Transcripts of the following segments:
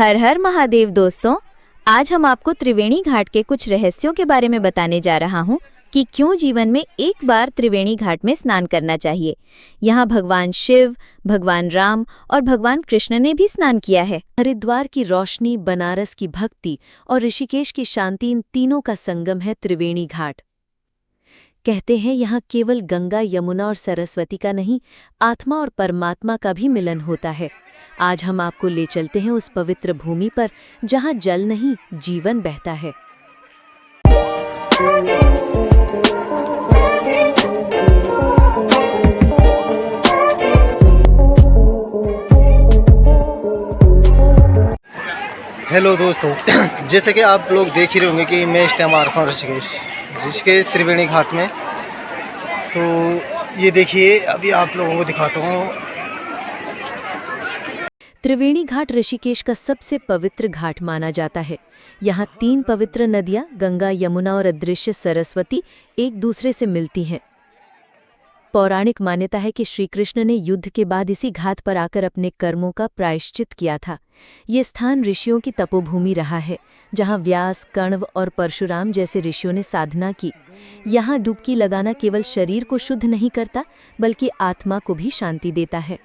हर हर महादेव दोस्तों। आज हम आपको त्रिवेणी घाट के कुछ रहस्यों के बारे में बताने जा रहा हूँ कि क्यों जीवन में एक बार त्रिवेणी घाट में स्नान करना चाहिए। यहाँ भगवान शिव, भगवान राम और भगवान कृष्ण ने भी स्नान किया है। हरिद्वार की रोशनी, बनारस की भक्ति और ऋषिकेश की शांति, इन तीनों का संगम है त्रिवेणी घाट। कहते हैं यहाँ केवल गंगा, यमुना और सरस्वती का नहीं, आत्मा और परमात्मा का भी मिलन होता है। आज हम आपको ले चलते हैं उस पवित्र भूमि पर जहाँ जल नहीं, जीवन बहता है। हेलो दोस्तों, जैसे कि आप लोग देख ही रहे होंगे कि मैं इस टाइम आ रखा हूँ ऋषिकेश त्रिवेणी घाट में। तो ये देखिए, अभी आप लोगों को दिखाता हूँ। त्रिवेणी घाट ऋषिकेश का सबसे पवित्र घाट माना जाता है। यहाँ 3 पवित्र नदियाँ, गंगा, यमुना और अदृश्य सरस्वती, एक दूसरे से मिलती हैं। पौराणिक मान्यता है कि श्री कृष्ण ने युद्ध के बाद इसी घाट पर आकर अपने कर्मों का प्रायश्चित किया था। ये स्थान ऋषियों की तपोभूमि रहा है, जहाँ व्यास, कण्व और परशुराम जैसे ऋषियों ने साधना की। यहाँ डुबकी लगाना केवल शरीर को शुद्ध नहीं करता, बल्कि आत्मा को भी शांति देता है।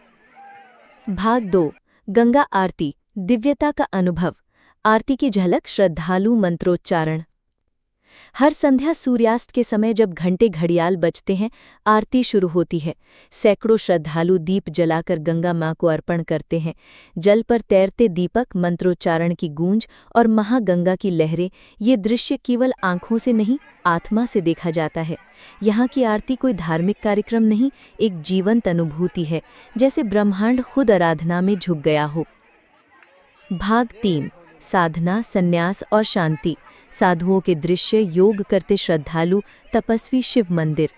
भाग 2, गंगा आरती, दिव्यता का अनुभव। आरती की झलक, श्रद्धालु मंत्रोच्चारण। हर संध्या सूर्यास्त के समय जब घंटे घड़ियाल बजते हैं, आरती शुरू होती है। सैकड़ों श्रद्धालु दीप जलाकर गंगा मां को अर्पण करते हैं। जल पर तैरते दीपक, मंत्रोच्चारण की गूंज और महागंगा की लहरें, ये दृश्य केवल आंखों से नहीं, आत्मा से देखा जाता है। यहाँ की आरती कोई धार्मिक कार्यक्रम नहीं, एक जीवंत अनुभूति है, जैसे ब्रह्मांड खुद आराधना में झुक गया हो। भाग 3, साधना, संन्यास और शांति। साधुओं के दृश्य, योग करते श्रद्धालु, तपस्वी, शिव मंदिर।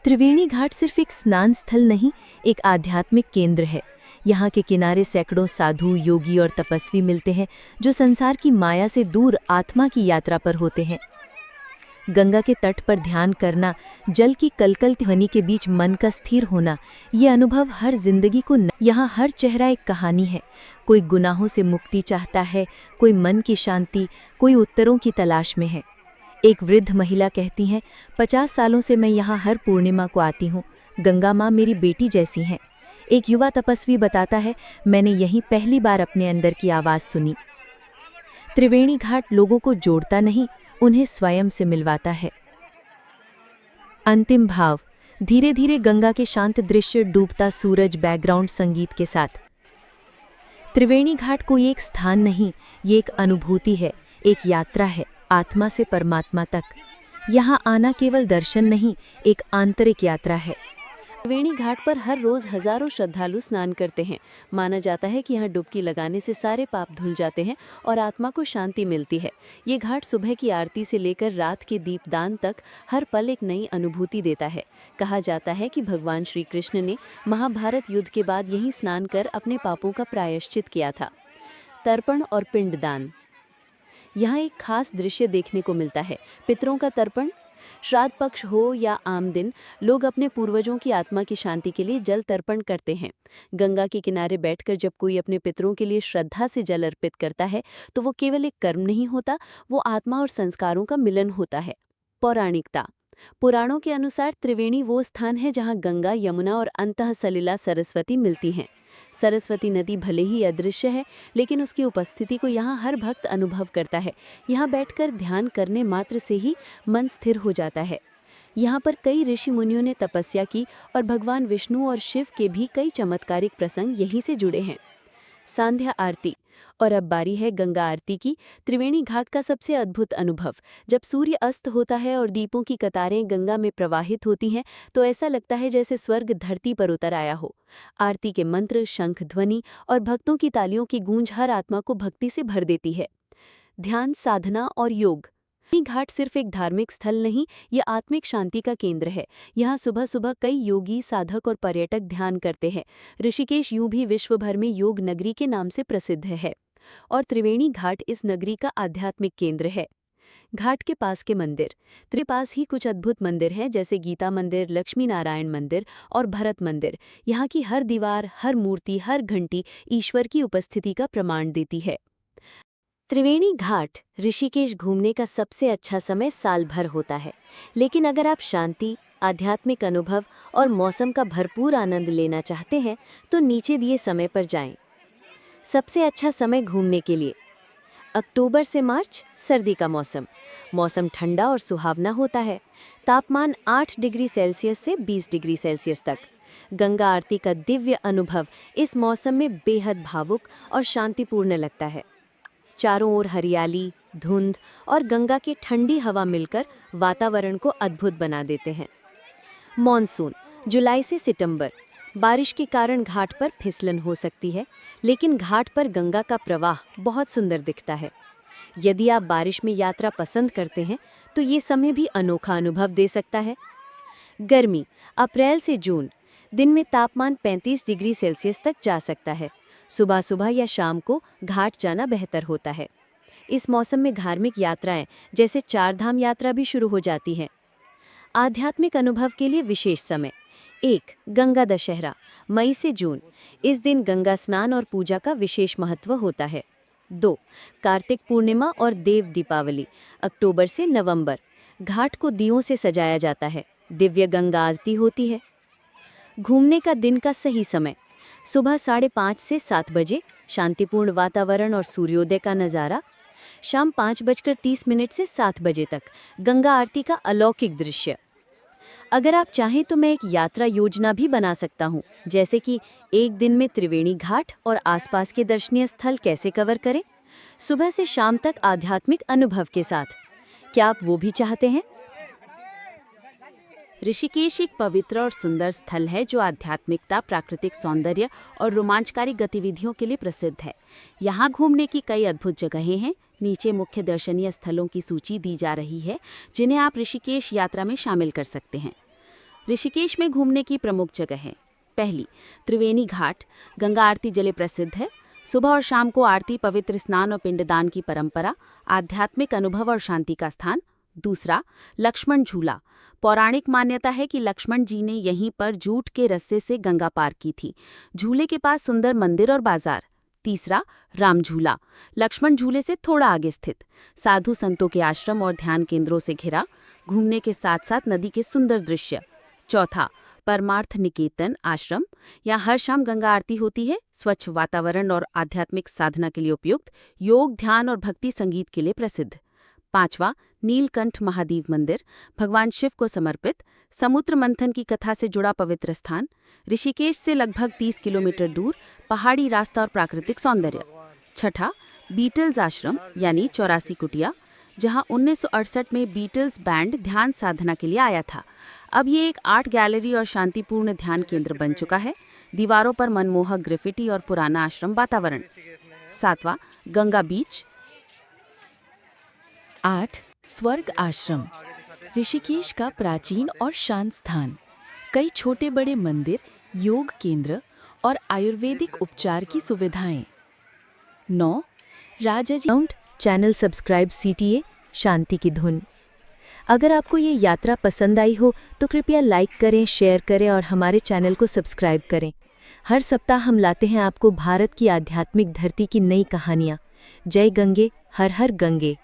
त्रिवेणी घाट सिर्फ एक स्नान स्थल नहीं, एक आध्यात्मिक केंद्र है। यहाँ के किनारे सैकड़ों साधु, योगी और तपस्वी मिलते हैं, जो संसार की माया से दूर आत्मा की यात्रा पर होते हैं। गंगा के तट पर ध्यान करना, जल की कलकल ध्वनि के बीच मन का स्थिर होना, ये अनुभव हर जिंदगी को यहाँ हर चेहरा एक कहानी है। कोई गुनाहों से मुक्ति चाहता है, कोई मन की शांति, कोई उत्तरों की तलाश में है। एक वृद्ध महिला कहती हैं, 50 सालों से मैं यहाँ हर पूर्णिमा को आती हूँ। गंगा माँ मेरी बेटी जैसी हैं। एक युवा तपस्वी बताता है, मैंने यहीं पहली बार अपने अंदर की आवाज़ सुनी। त्रिवेणी घाट लोगों को जोड़ता नहीं, उन्हें स्वयं से मिलवाता है। अंतिम भाव, धीरे धीरे गंगा के शांत दृश्य, डूबता सूरज, बैकग्राउंड संगीत के साथ। त्रिवेणी घाट कोई एक स्थान नहीं, ये एक अनुभूति है, एक यात्रा है, आत्मा से परमात्मा तक। यहाँ आना केवल दर्शन नहीं, एक आंतरिक यात्रा है। त्रिवेणी घाट पर हर रोज हजारों श्रद्धालु स्नान करते हैं। माना जाता है कि यहाँ डुबकी लगाने से सारे पाप धुल जाते हैं और आत्मा को शांति मिलती है। ये घाट सुबह की आरती से लेकर रात के दीपदान तक हर पल एक नई अनुभूति देता है। कहा जाता है कि भगवान श्री कृष्ण ने महाभारत युद्ध के बाद यहीं स्नान कर अपने पापों का प्रायश्चित किया था। तर्पण और पिंडदान। यहाँ एक खास दृश्य देखने को मिलता है। पितरों का तर्पण। श्राद्ध पक्ष हो या आम दिन, लोग अपने पूर्वजों की आत्मा की शांति के लिए जल तर्पण करते हैं। गंगा के किनारे बैठकर जब कोई अपने पितरों के लिए श्रद्धा से जल अर्पित करता है, तो वो केवल एक कर्म नहीं होता, वो आत्मा और संस्कारों का मिलन होता है। पौराणिकता। पुराणों के अनुसार त्रिवेणी वो स्थान है जहाँ गंगा, यमुना और अंतः सलिला सरस्वती मिलती हैं। सरस्वती नदी भले ही अदृश्य है, लेकिन उसकी उपस्थिति को यहाँ हर भक्त अनुभव करता है। यहाँ बैठकर ध्यान करने मात्र से ही मन स्थिर हो जाता है। यहाँ पर कई ऋषि मुनियों ने तपस्या की और भगवान विष्णु और शिव के भी कई चमत्कारिक प्रसंग यहीं से जुड़े हैं। सांध्या आरती। और अब बारी है गंगा आरती की। त्रिवेणी घाट का सबसे अद्भुत अनुभव। जब सूर्य अस्त होता है और दीपों की कतारें गंगा में प्रवाहित होती हैं, तो ऐसा लगता है जैसे स्वर्ग धरती पर उतर आया हो। आरती के मंत्र, शंख ध्वनि और भक्तों की तालियों की गूंज हर आत्मा को भक्ति से भर देती है। ध्यान, साधना और योग। घाट सिर्फ एक धार्मिक स्थल नहीं, ये आत्मिक शांति का केंद्र है। यहाँ सुबह सुबह कई योगी, साधक और पर्यटक ध्यान करते हैं। ऋषिकेश यूं भी विश्व भर में योग नगरी के नाम से प्रसिद्ध है और त्रिवेणी घाट इस नगरी का आध्यात्मिक केंद्र है। घाट के पास के मंदिर। पास ही कुछ अद्भुत मंदिर हैं, जैसे गीता मंदिर, लक्ष्मी नारायण मंदिर और भरत मंदिर। यहाँ की हर दीवार, हर मूर्ति, हर घंटी ईश्वर की उपस्थिति का प्रमाण देती है। त्रिवेणी घाट ऋषिकेश घूमने का सबसे अच्छा समय साल भर होता है, लेकिन अगर आप शांति, आध्यात्मिक अनुभव और मौसम का भरपूर आनंद लेना चाहते हैं तो नीचे दिए समय पर जाएं। सबसे अच्छा समय घूमने के लिए अक्टूबर से मार्च, सर्दी का मौसम ठंडा और सुहावना होता है। तापमान 8 डिग्री सेल्सियस से 20 डिग्री सेल्सियस तक। गंगा आरती का दिव्य अनुभव इस मौसम में बेहद भावुक और शांतिपूर्ण लगता है। चारों ओर हरियाली, धुंध और गंगा की ठंडी हवा मिलकर वातावरण को अद्भुत बना देते हैं। मॉनसून जुलाई से सितंबर। बारिश के कारण घाट पर फिसलन हो सकती है, लेकिन घाट पर गंगा का प्रवाह बहुत सुंदर दिखता है। यदि आप बारिश में यात्रा पसंद करते हैं तो ये समय भी अनोखा अनुभव दे सकता है। गर्मी अप्रैल से जून। दिन में तापमान 35 डिग्री सेल्सियस तक जा सकता है। सुबह सुबह या शाम को घाट जाना बेहतर होता है। इस मौसम में धार्मिक यात्राएं जैसे चारधाम यात्रा भी शुरू हो जाती हैं। आध्यात्मिक अनुभव के लिए विशेष समय 1. गंगा दशहरा, मई से जून। इस दिन गंगा स्नान और पूजा का विशेष महत्व होता है। 2. कार्तिक पूर्णिमा और देव दीपावली, अक्टूबर से नवंबर। घाट को दियों से सजाया जाता है। दिव्य गंगा आरती होती है। घूमने का दिन का सही समय सुबह 5:30 से 7 बजे, शांतिपूर्ण वातावरण और सूर्योदय का नज़ारा। शाम 5:30 से 7 बजे तक, गंगा आरती का अलौकिक दृश्य। अगर आप चाहें तो मैं एक यात्रा योजना भी बना सकता हूँ, जैसे कि एक दिन में त्रिवेणी घाट और आसपास के दर्शनीय स्थल कैसे कवर करें, सुबह से शाम तक आध्यात्मिक अनुभव के साथ। क्या आप वो भी चाहते हैं? ऋषिकेश एक पवित्र और सुंदर स्थल है जो आध्यात्मिकता, प्राकृतिक सौंदर्य और रोमांचकारी गतिविधियों के लिए प्रसिद्ध है। यहाँ घूमने की कई अद्भुत जगहें हैं। नीचे मुख्य दर्शनीय स्थलों की सूची दी जा रही है, जिन्हें आप ऋषिकेश यात्रा में शामिल कर सकते हैं। ऋषिकेश में घूमने की प्रमुख जगहें। पहली, त्रिवेणी घाट। गंगा आरती जले प्रसिद्ध है। सुबह और शाम को आरती, पवित्र स्नान और पिंडदान की परंपरा, आध्यात्मिक अनुभव और शांति का स्थान। दूसरा, लक्ष्मण झूला। पौराणिक मान्यता है कि लक्ष्मण जी ने यहीं पर जूट के रस्से से गंगा पार की थी। झूले के पास सुंदर मंदिर और बाजार। तीसरा, राम झूला। लक्ष्मण झूले से थोड़ा आगे स्थित, साधु संतों के आश्रम और ध्यान केंद्रों से घिरा, घूमने के साथ साथ नदी के सुंदर दृश्य। चौथा, परमार्थ निकेतन आश्रम। यहाँ हर शाम गंगा आरती होती है। स्वच्छ वातावरण और आध्यात्मिक साधना के लिए उपयुक्त, योग, ध्यान और भक्ति संगीत के लिए प्रसिद्ध। पांचवा, नीलकंठ महादेव मंदिर। भगवान शिव को समर्पित, समुद्र मंथन की कथा से जुड़ा पवित्र स्थान। ऋषिकेश से लगभग 30 किलोमीटर दूर, पहाड़ी रास्ता और प्राकृतिक सौंदर्य। छठा, बीटल्स आश्रम यानी 84 कुटिया, जहां 1968 में बीटल्स बैंड ध्यान साधना के लिए आया था। अब ये एक आर्ट गैलरी और शांतिपूर्ण ध्यान केंद्र बन चुका है। दीवारों पर मनमोहक ग्राफिटी और पुराना आश्रम वातावरण। सातवां, गंगा बीच। 8. स्वर्ग आश्रम, ऋषिकेश का प्राचीन और शांत स्थान। कई छोटे बड़े मंदिर, योग केंद्र और आयुर्वेदिक उपचार की सुविधाएं। 9. राजाजी चैनल सब्सक्राइब CTA शांति की धुन। अगर आपको ये यात्रा पसंद आई हो तो कृपया लाइक करें, शेयर करें और हमारे चैनल को सब्सक्राइब करें। हर सप्ताह हम लाते हैं आपको भारत की आध्यात्मिक धरती की नई कहानियाँ। जय गंगे, हर हर गंगे।